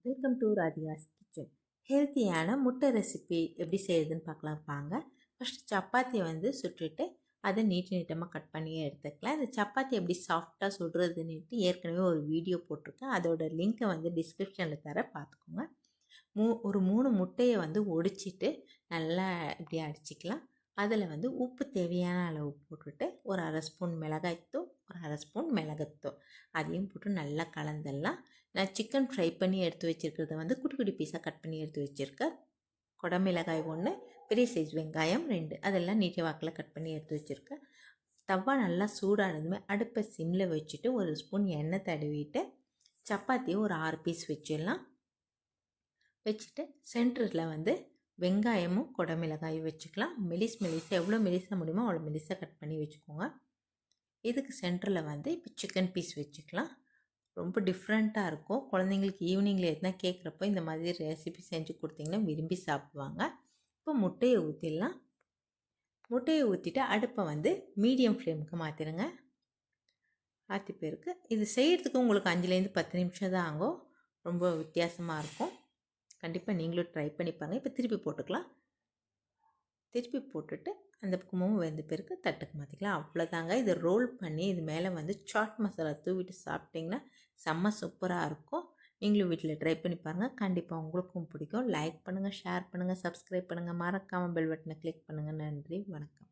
Welcome to Radhika's kitchen. ஹெல்த்தியான முட்டை recipe எப்படி செய்யுதுன்னு பார்க்கலாம் வாங்க. ஃபஸ்ட்டு சப்பாத்தியை சுட்டுட்டு அதை நீட்டமாக கட் பண்ணி எடுத்துக்கலாம். இந்த சப்பாத்தி எப்படி சாஃப்டாக சுடுறதுன்னுட்டு ஏற்கனவே ஒரு வீடியோ போட்டிருக்கேன். அதோட லிங்க்கை டிஸ்கிரிப்ஷனில் தர பார்த்துக்கோங்க. ஒரு 3 முட்டையை ஒடிச்சிட்டு நல்லா இப்படி அடிச்சிக்கலாம். அதில் உப்பு தேவையான அளவு போட்டுட்டு ஒரு 1/2 ஸ்பூன் மிளகாய்த்தூள், ஒரு 1/2 ஸ்பூன் மிளகுத்தூள் அதையும் போட்டு நல்லா கலந்துடலாம். நான் சிக்கன் ஃப்ரை பண்ணி எடுத்து வச்சுருக்கிறத குட்டி குட்டி பீஸாக கட் பண்ணி எடுத்து வச்சுருக்கேன். குடமிளகாய் 1, பெரிய சைஸ் வெங்காயம் 2 அதெல்லாம் நீட்ட வாக்கில் கட் பண்ணி எடுத்து வச்சுருக்கேன். தவா நல்லா சூடானதுமே அடுப்பை சிம்மில் வச்சுட்டு ஒரு ஸ்பூன் எண்ணெய் தடவிட்டு சப்பாத்தியை ஒரு 6 பீஸ் வச்சிடலாம். வச்சுட்டு சென்டரில் வெங்காயமும் குடமிளகாயும் வச்சுக்கலாம். மெலிசாக எவ்வளோ மெலிசாக முடியுமோ அவ்வளோ மெலிசாக கட் பண்ணி வச்சுக்கோங்க. இதுக்கு சென்டரில் இப்போ சிக்கன் பீஸ் வச்சுக்கலாம். ரொம்ப டிஃப்ரெண்ட்டாக இருக்கும். குழந்தைங்களுக்கு ஈவினிங்கில் எதுனா கேட்குறப்போ இந்த மாதிரி ரெசிபி செஞ்சு கொடுத்தீங்கன்னா விரும்பி சாப்பிடுவாங்க. இப்போ முட்டையை ஊற்றிடலாம். முட்டையை ஊற்றிட்டு அடுப்பை மீடியம் ஃப்ளேமுக்கு மாற்றிடுங்க. மாற்றி பேருக்கு இது செய்கிறதுக்கு உங்களுக்கு 5லேருந்து 10 நிமிஷம் தான் ஆகும். ரொம்ப வித்தியாசமாக இருக்கும். கண்டிப்பாக நீங்களும் ட்ரை பண்ணி பாருங்கள். இப்போ திருப்பி போட்டுக்கலாம். திருப்பி போட்டுட்டு அந்த பக்கமும் வெந்த பிறகு தட்டுக்கு மாற்றிக்கலாம். அவ்வளோதாங்க. இதை ரோல் பண்ணி இது மேலே சாட் மசாலா தூவிட்டு சாப்பிட்டிங்கன்னா செம்ம சூப்பராக இருக்கும். நீங்களும் வீட்டில் ட்ரை பண்ணி பாருங்கள். கண்டிப்பாக உங்களுக்கும் பிடிக்கும். லைக் பண்ணுங்கள், ஷேர் பண்ணுங்கள், சப்ஸ்கிரைப் பண்ணுங்கள், மறக்காமல் பெல் பட்டனை கிளிக் பண்ணுங்கள். நன்றி, வணக்கம்.